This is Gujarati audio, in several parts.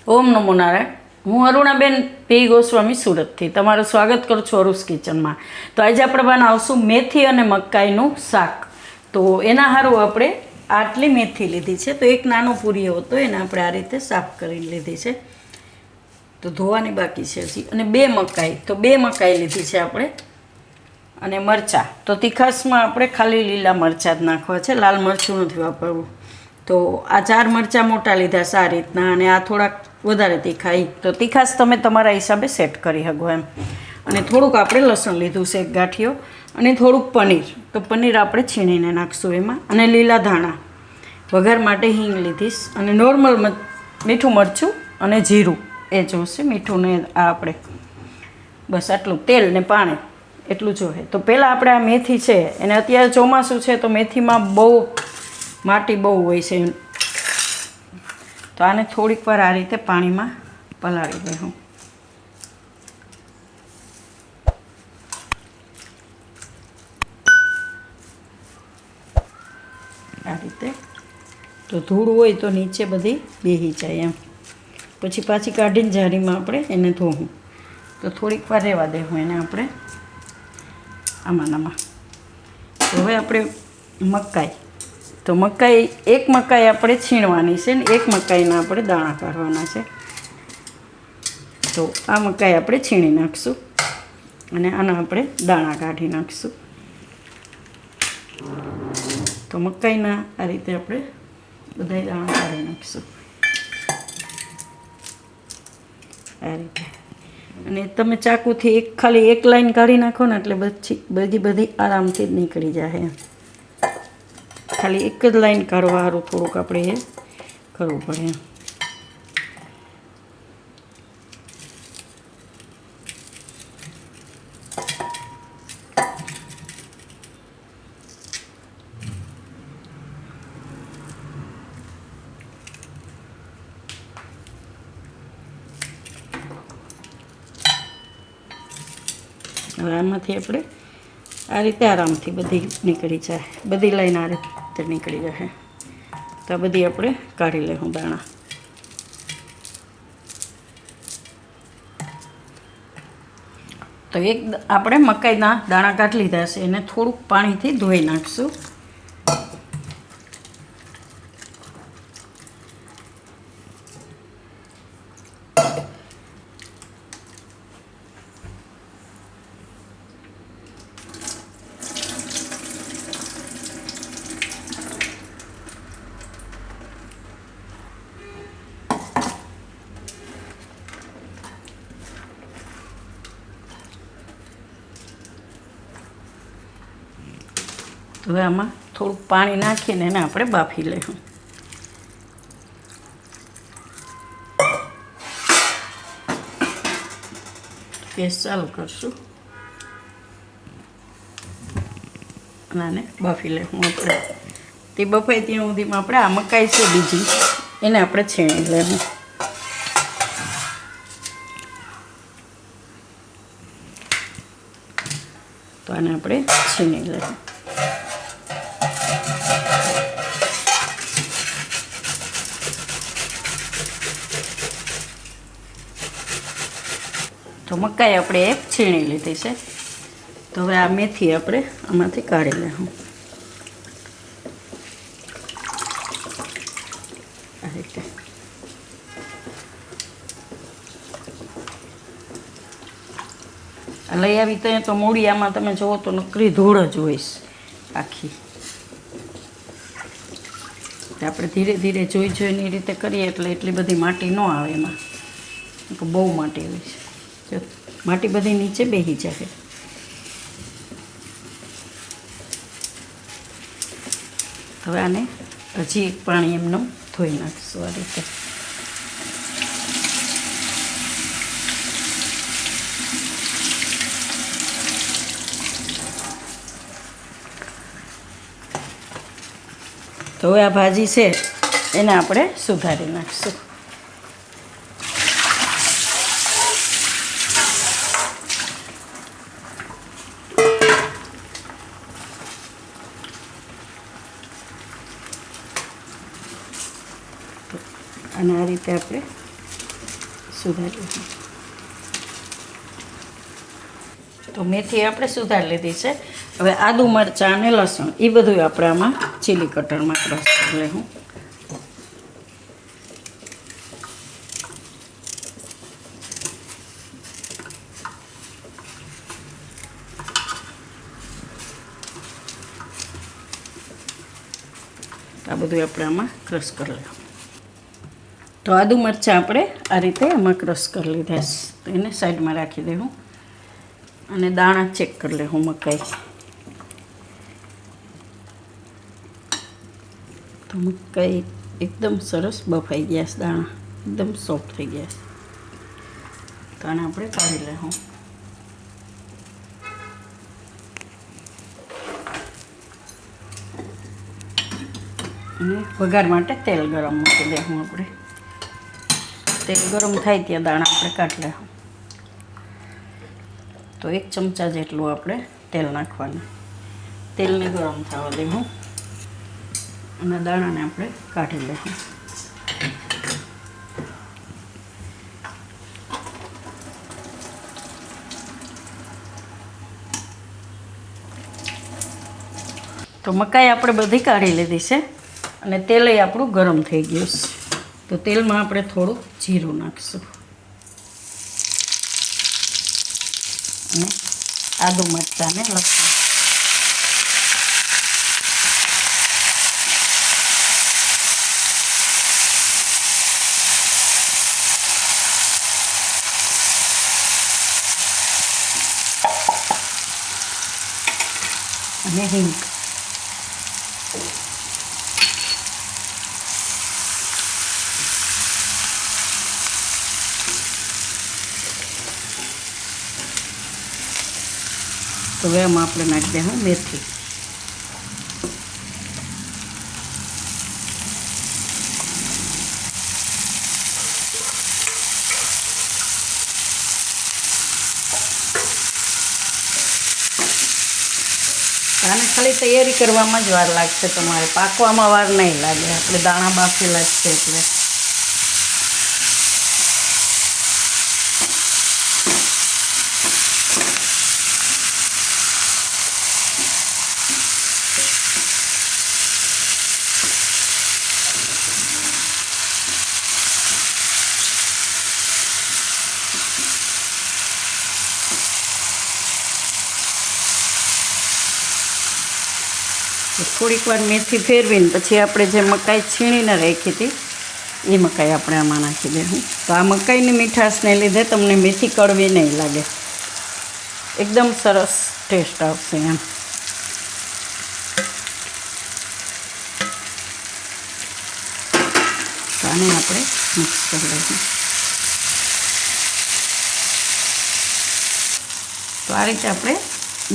ઓમ નમો નારાયણ. હું અરુણાબેન પી ગોસ્વામી સુરતથી તમારું સ્વાગત કરું છું અરુસ કિચનમાં. તો આજે આપણે બનાવશું મેથી અને મકાઈનું શાક. તો એના સારું આપણે આટલી મેથી લીધી છે. તો એક નાનો પૂરીઓ હતો એને આપણે આ રીતે સાફ કરીને લીધી છે. તો ધોવાની બાકી છે હજી. અને બે મકાઈ, તો બે મકાઈ લીધી છે આપણે. અને મરચાં, તો તીખાસમાં આપણે ખાલી લીલા મરચાં જ નાખવા છે, લાલ મરચું નથી વાપરવું. તો આ 4 મરચાં મોટા લીધા છે આ રીતના, અને આ થોડાક વધારે તીખા. તો તીખાસ તમે તમારા હિસાબે સેટ કરી શકો એમ. અને થોડુંક આપણે લસણ લીધું છે, એક ગાંઠિયો, અને થોડુંક પનીર. તો પનીર આપણે છીણીને નાખશું એમાં. અને લીલા ધાણા, વઘાર માટે હિંગ લીધીશ, અને નોર્મલ મીઠું મરચું અને જીરું એ જોશે. મીઠું ને આ આપણે બસ આટલું, તેલ ને પાણી એટલું જોઈએ. તો પહેલાં આપણે આ મેથી છે એને, અત્યારે ચોમાસું છે તો મેથીમાં બહુ માટી બહુ હોય છે. તો આને થોડીક વાર આ રીતે પાણીમાં પલાળી દઉં. આ રીતે. તો ધૂળ હોય તો નીચે બધી બેસી જાય એમ. પછી પાછી કાઢીને જારીમાં આપણે એને ધોવું. તો થોડીક વાર રહેવા દેવું એને આપણે આમાં. તો હવે આપણે મકાઈ, તો મકાઈ, એક મકાઈ આપણે છીણવાની છે ને એક મકાઈના આપણે દાણા કાઢવાના છે. તો આ મકાઈ આપણે છીણી નાખીશું અને આના આપણે દાણા કાઢી નાખીશું. તો મકાઈના આ રીતે આપણે બધા દાણા કાઢી નાખીશું આ રીતે. અને તમે ચાકુથી ખાલી એક લાઈન કાઢી નાખો ને એટલે બધી આરામથી જ નીકળી જાય. ખાલી એક જ લાઈન કાઢવા સારું થોડુંક આપણે એ કરવું પડે. હવે આમાંથી આપણે આ રીતે આરામથી બધી નીકળી જાય, બધી લાઈન આ રીતે નીકળી જાય. તો આ બધી આપણે કાઢી લઈશું દાણા. તો એક આપણે મકાઈના દાણા કાઢી લીધા છે, એને થોડુંક પાણીથી ધોઈ નાખશું. હવે આમાં થોડુંક પાણી નાખીને એને આપણે બાફી લઈશું. ગેસ ચાલુ કરશું અને આને બાફી લઈશું આપણે. તે બફાય ત્યાં સુધીમાં આપણે આ મકાઈ છે બીજી, એને આપણે છીણી લઈશું. તો આને આપણે છીણી લઈશું. તો મકાઈ આપણે એક છીણી લીધી છે. તો હવે આ મેથી આપણે આમાંથી કાઢી લઈશું આ રીતે. લઈ આવી તો મૂળિયામાં તમે જુઓ તો નકરી ધૂળ જ હોય આખી. આપણે ધીરે ધીરે જોઈને એ રીતે કરીએ એટલે એટલી બધી માટી ન આવે એમાં. બહુ માટી હોય છે, માટી બધી નીચે બેસી જાય. હવે આને હજી એક પાણી એમને ધોઈ નાખીશું આ રીતે. તો હવે આ ભાજી છે એને આપણે સુધારી નાખીશું. અને આ રીતે આપણે સુધારી લઈશું. તો મેથી આપણે સુધારી લીધી છે. હવે આદુ મરચાં અને લસણ એ બધું આપણે આમાં ચીલી કટરમાં ક્રશ કરી લઈશું. આ બધું આપણે આમાં ક્રશ કરી લઈશું. તો આદુ મરચાં આપણે આ રીતે આમાં ક્રશ કરી લીધા છે. તો એને સાઈડમાં રાખી દઉં અને દાણા ચેક કરી લઉં મકાઈ. તો મકાઈ એકદમ સરસ બફાઈ ગયા છે, દાણા એકદમ સોફ્ટ થઈ ગયા છે. તો આને આપણે કાઢી લઈશું. અને વઘાર માટે તેલ ગરમ મૂકી દઈશું આપણે. તેલ ગરમ થાય ત્યાં દાણા આપણે કાઢી લઈશું. તો 1 ચમચા જેટલું આપણે તેલ નાખવાનું. તેલને ગરમ થવા દઈશું અને દાણાને આપણે કાઢી લઈશું. તો મકાઈ આપણે બધી કાઢી લીધી છે અને તેલ આપણું ગરમ થઈ ગયું છે. તો તેલમાં આપણે થોડું જીરું નાખીશું અને આદુ મરચાં ને લસણ. અને હિંગ. તો હવે આમાં આપણે નાખી દઈશું મેથી. આને ખાલી તૈયારી કરવામાં જ વાર લાગશે તમારે, પાકવામાં વાર નહીં લાગે. આપણે દાણા બાફેલા જ છે એટલે. થોડીક વાર મેથી ફેરવીને પછી આપણે જે મકાઈ છીણીને રાખી હતી એ મકાઈ આપણે આમાં નાખી દઈશું. તો આ મકાઈની મીઠાશને લીધે તમને મેથી કડવી નહીં લાગે, એકદમ સરસ ટેસ્ટ આવશે એમ. તો આને આપણે મિક્સ કરી લઈશું. તો આ રીતે આપણે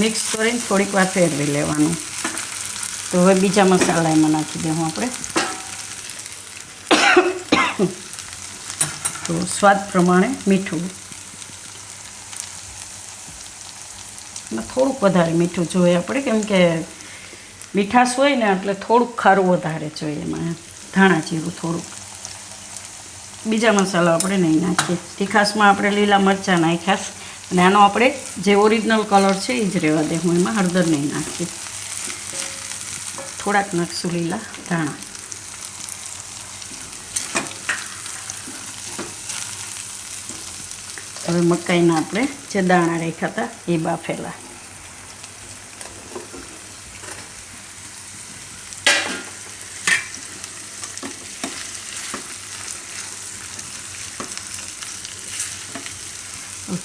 મિક્સ કરીને થોડીક વાર ફેરવી લેવાનું. તો હવે બીજા મસાલા એમાં નાખી દઉં આપણે. તો સ્વાદ પ્રમાણે મીઠું, થોડુંક વધારે મીઠું જોઈએ આપણે, કેમ કે મીઠાશ હોય ને એટલે થોડુંક ખારું વધારે જોઈએ એમાં. ધાણા જીરું થોડુંક. બીજા મસાલા આપણે નહીં નાખીએ. તીખાશમાં આપણે લીલા મરચાં નાખ્યા અને આનો આપણે જે ઓરિજિનલ કલર છે એ જ રહેવા દે. હું એમાં હળદર નહીં નાખીએ. થોડાક નાખશું લીલા ધાણા. હવે મકાઈના આપણે જે દાણા રાખ્યા હતા એ બાફેલા.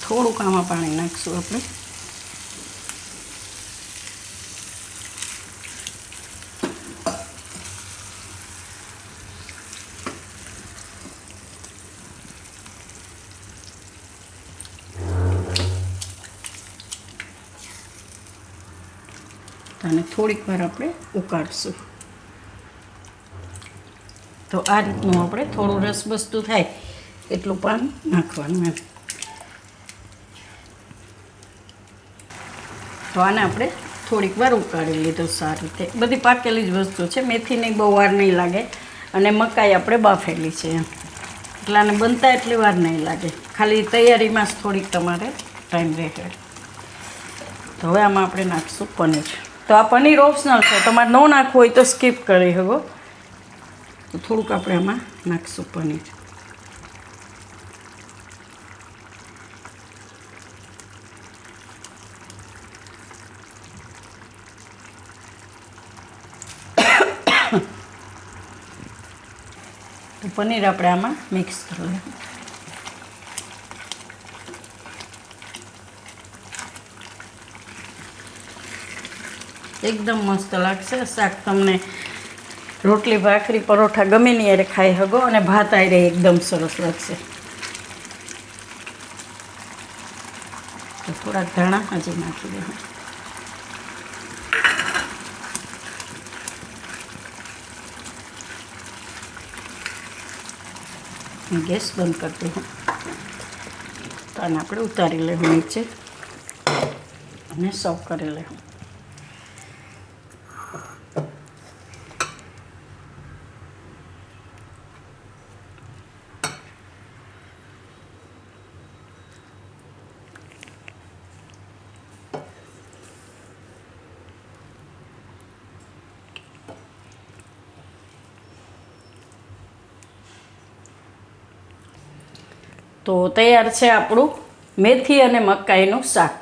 થોડુંક આમાં પાણી નાખશું આપણે. અને થોડીક વાર આપણે ઉકાળશું. તો આ રીતનું આપણે થોડું રસબસતું થાય એટલું પાણી નાખવાનું એમ. તો આને આપણે થોડીક વાર ઉકાળી લીધું સારી રીતે. બધી પાકેલી જ વસ્તુ છે, મેથીની બહુ વાર નહીં લાગે અને મકાઈ આપણે બાફેલી છે એમ. એટલે આને બનતા એટલી વાર નહીં લાગે, ખાલી તૈયારીમાં જ થોડીક તમારે ટાઈમ રહે. તો હવે આમાં આપણે નાખીશું પનીર. તો આ પનીર ઓપ્શનલ છે, તમારે ન નાખવું હોય તો સ્કીપ કરી શકો. તો થોડુંક આપણે આમાં નાખીશું પનીર. તો પનીર આપણે આમાં મિક્સ કરી લઈએ. એકદમ મસ્ત લાગશે શાક. તમને રોટલી ભાખરી પરોઠા ગમે નહીં યારે ખાઈ શકો, અને ભાત આરે એકદમ સરસ લાગશે. તો થોડાક ધાણા હજી નાખી દઉં. ગેસ બંધ કરી દઉં. તો આને આપણે ઉતારી લેવું નીચે અને સર્વ કરી લેવું. તો તૈયાર છે આપણું મેથી અને મકાઈનું શાક.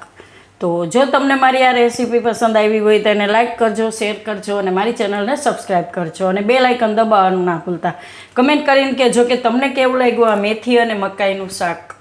તો જો તમને મારી આ રેસીપી પસંદ આવી હોય તો એને લાઇક કરજો, શેર કરજો અને મારી ચેનલને સબસ્ક્રાઈબ કરજો. અને બેલ આઇકન દબાવવાનું ના ભૂલતા. કમેન્ટ કરીને કહેજો કે તમને કેવું લાગ્યું આ મેથી અને મકાઈનું શાક.